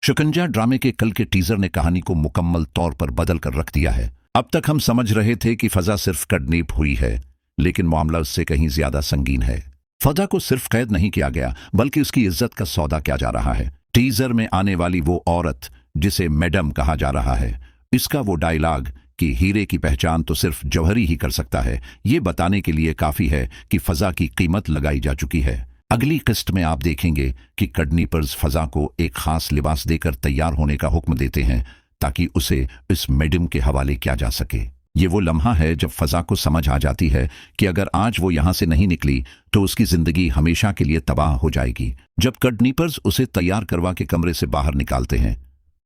शिकंजा ड्रामे के कल के टीजर ने कहानी को मुकम्मल तौर पर बदल कर रख दिया है। अब तक हम समझ रहे थे कि फजा सिर्फ किडनैप हुई है, लेकिन मामला उससे कहीं ज्यादा संगीन है। फजा को सिर्फ कैद नहीं किया गया, बल्कि उसकी इज्जत का सौदा किया जा रहा है। टीजर में आने वाली वो औरत जिसे मैडम कहा जा रहा है, इसका वो डायलॉग कि हीरे की पहचान तो सिर्फ जौहरी ही कर सकता है, ये बताने के लिए काफी है कि फजा की कीमत लगाई जा चुकी है। अगली किस्त में आप देखेंगे कि किडनैपर्स फजा को एक खास लिबास देकर तैयार होने का हुक्म देते हैं ताकि उसे इस मैडम के हवाले किया जा सके। ये वो लम्हा है जब फजा को समझ आ जाती है कि अगर आज वो यहां से नहीं निकली तो उसकी जिंदगी हमेशा के लिए तबाह हो जाएगी। जब किडनैपर्स उसे तैयार करवा के कमरे से बाहर निकालते हैं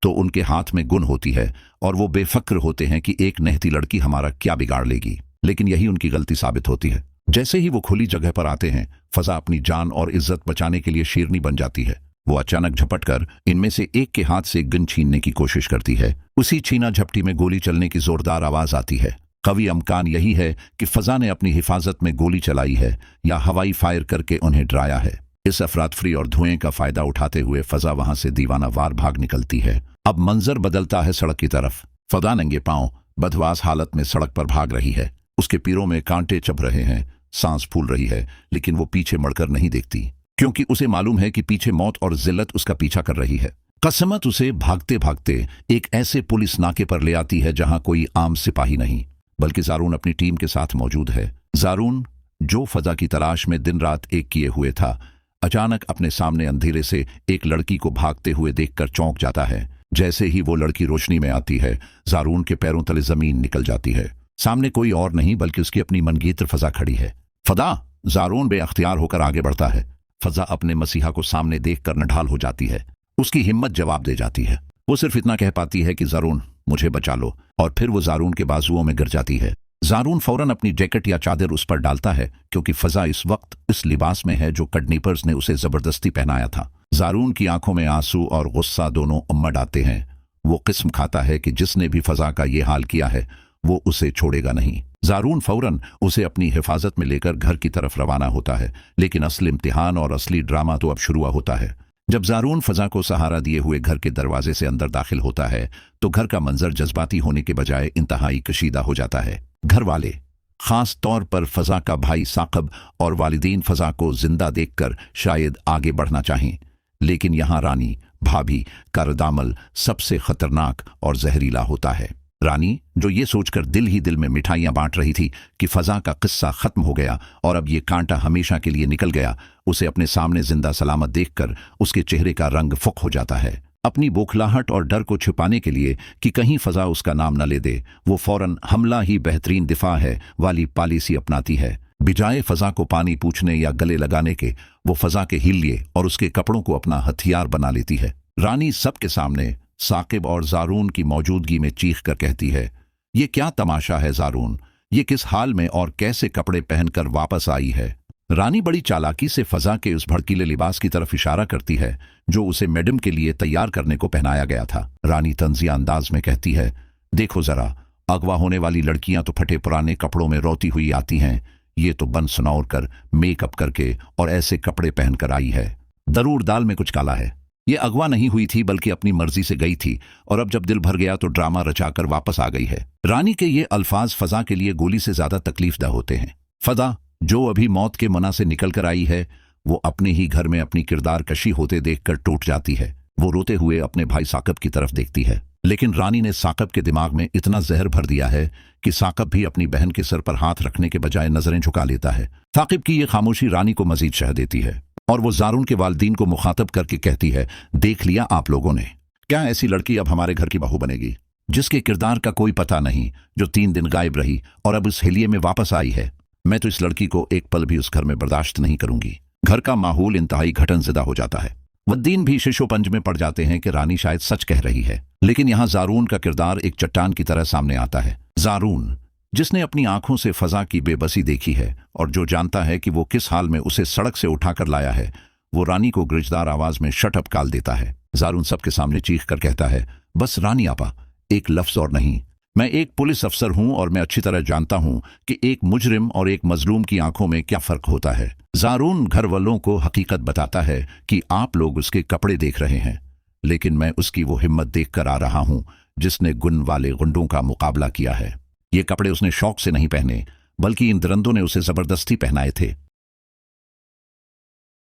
तो उनके हाथ में गुन होती है और वो बेफिक्र होते हैं कि एक नहती लड़की हमारा क्या बिगाड़ लेगी, लेकिन यही उनकी गलती साबित होती है। जैसे ही वो खुली जगह पर आते हैं, फजा अपनी जान और इज्जत बचाने के लिए शेरनी बन जाती है। वो अचानक झपटकर इनमें से एक के हाथ से गन छीनने की कोशिश करती है। उसी छीना झपटी में गोली चलने की जोरदार आवाज आती है। कवी अमकान यही है कि फजा ने अपनी हिफाजत में गोली चलाई है या हवाई फायर करके उन्हें डराया है। इस अफरातफरी और धुएं का फायदा उठाते हुए फजा वहां से दीवाना वार भाग निकलती है। अब मंजर बदलता है सड़क की तरफ। फजा नंगे पांव बदहवास हालत में सड़क पर भाग रही है। उसके पैरों में कांटे चुभ रहे हैं, सांस फूल रही है, लेकिन वो पीछे मुड़कर नहीं देखती, क्योंकि उसे मालूम है कि पीछे मौत और जिल्लत उसका पीछा कर रही है। कसमत उसे भागते भागते एक ऐसे पुलिस नाके पर ले आती है जहां कोई आम सिपाही नहीं, बल्कि जारून अपनी टीम के साथ मौजूद है। जारून, जो फजा की तलाश में दिन रात एक किए हुए था, अचानक अपने सामने अंधेरे से एक लड़की को भागते हुए देखकर चौंक जाता है। जैसे ही वो लड़की रोशनी में आती है, जारून के पैरों तले जमीन निकल जाती है। सामने कोई और नहीं बल्कि उसकी अपनी मनगीत फजा खड़ी है। फजा! जारून बेअख्तियार होकर आगे बढ़ता है। फजा अपने मसीहा को सामने देखकर नढाल हो जाती है। उसकी हिम्मत जवाब दे जाती है। वो सिर्फ इतना कह पाती है कि जारून, मुझे बचा लो, और फिर वो जारून के बाजुओं में गिर जाती है। जारून फौरन अपनी जैकेट या चादर उस पर डालता है, क्योंकि फजा इस वक्त इस लिबास में है जो किडनैपर्स ने उसे जबरदस्ती पहनाया था। जारून की आंखों में आंसू और गुस्सा दोनों उमड़ आते हैं। वो किस्म खाता है कि जिसने भी फजा का ये हाल किया है वो उसे छोड़ेगा नहीं। जारून फौरन उसे अपनी हिफाजत में लेकर घर की तरफ रवाना होता है, लेकिन असली इम्तिहान और असली ड्रामा तो अब शुरू होता है। जब जारून फजा को सहारा दिए हुए घर के दरवाजे से अंदर दाखिल होता है तो घर का मंजर जज्बाती होने के बजाय इंतहाई कशीदा हो जाता है। घर वाले, खास तौर पर फजा का भाई साकब और वालिदीन फजा को जिंदा देखकर शायद आगे बढ़ना चाहें, लेकिन यहां रानी, भाभी का रद्द-ए-अमल सबसे खतरनाक और जहरीला होता है। रानी, जो ये सोचकर दिल ही दिल में मिठाइयां बांट रही थी कि फजा का किस्सा खत्म हो गया और अब ये कांटा हमेशा के लिए निकल गया, उसे अपने सामने जिंदा सलामत देखकर उसके चेहरे का रंग फुक हो जाता है। अपनी बौखलाहट और डर को छिपाने के लिए कि कहीं फजा उसका नाम न ले दे, वो फौरन हमला ही बेहतरीन दिफा है वाली पॉलिसी अपनाती है। बिजाय फजा को पानी पूछने या गले लगाने के, वो फजा के हिलिए और उसके कपड़ों को अपना हथियार बना लेती है। रानी सबके सामने साकिब और जारून की मौजूदगी में चीख कर कहती है, ये क्या तमाशा है जारून, ये किस हाल में और कैसे कपड़े पहनकर वापस आई है। रानी बड़ी चालाकी से फजा के उस भड़कीले लिबास की तरफ इशारा करती है जो उसे मैडम के लिए तैयार करने को पहनाया गया था। रानी तंजिया अंदाज में कहती है, देखो जरा, अगवा होने वाली लड़कियां तो फटे पुराने कपड़ों में रोती हुई आती हैं, ये तो बन सुनौर कर, मेकअप करके और ऐसे कपड़े पहनकर आई है। जरूर दाल में कुछ काला है। ये अगवा नहीं हुई थी बल्कि अपनी मर्जी से गई थी, और अब जब दिल भर गया तो ड्रामा रचाकर वापस आ गई है। रानी के ये अल्फाज फजा के लिए गोली से ज्यादा तकलीफदा होते हैं। फजा, जो अभी मौत के मना से निकल कर आई है, वो अपने ही घर में अपनी किरदार कशी होते देखकर टूट जाती है। वो रोते हुए अपने भाई साकब की तरफ देखती है, लेकिन रानी ने साकब के दिमाग में इतना जहर भर दिया है कि साकब भी अपनी बहन के सर पर हाथ रखने के बजाय नजरें झुका लेता है। साकिब की ये खामोशी रानी को मजीद शह देती है और वो जारून के वालिदीन को मुखातब करके कहती है, देख लिया आप लोगों ने, क्या ऐसी लड़की अब हमारे घर की बहू बनेगी, जिसके किरदार का कोई पता नहीं, जो 3 दिन गायब रही और अब इस हिलिये में वापस आई है। मैं तो इस लड़की को एक पल भी उस घर में बर्दाश्त नहीं करूंगी। घर का माहौल इंतहाई घटनज़दा हो जाता है। वद्दीन भी शिशोपंज में पड़ जाते हैं कि रानी शायद सच कह रही है, लेकिन यहाँ जारून का किरदार एक चट्टान की तरह सामने आता है। जारून, जिसने अपनी आंखों से फजा की बेबसी देखी है और जो जानता है कि वो किस हाल में उसे सड़क से उठाकर लाया है, वो रानी को गिरजदार आवाज में शट अप काल देता है। जारून सबके सामने चीख कर कहता है, बस रानी आपा, एक लफ्ज और नहीं। मैं एक पुलिस अफसर हूं और मैं अच्छी तरह जानता हूं कि एक मुजरिम और एक मजलूम की आंखों में क्या फर्क होता है। जारून घर वालों को हकीकत बताता है कि आप लोग उसके कपड़े देख रहे हैं, लेकिन मैं उसकी वो हिम्मत देखकर आ रहा हूं जिसने गुण वाले गुंडों का मुकाबला किया है। ये कपड़े उसने शौक से नहीं पहने, बल्कि इन दरंदों ने उसे जबरदस्ती पहनाए थे।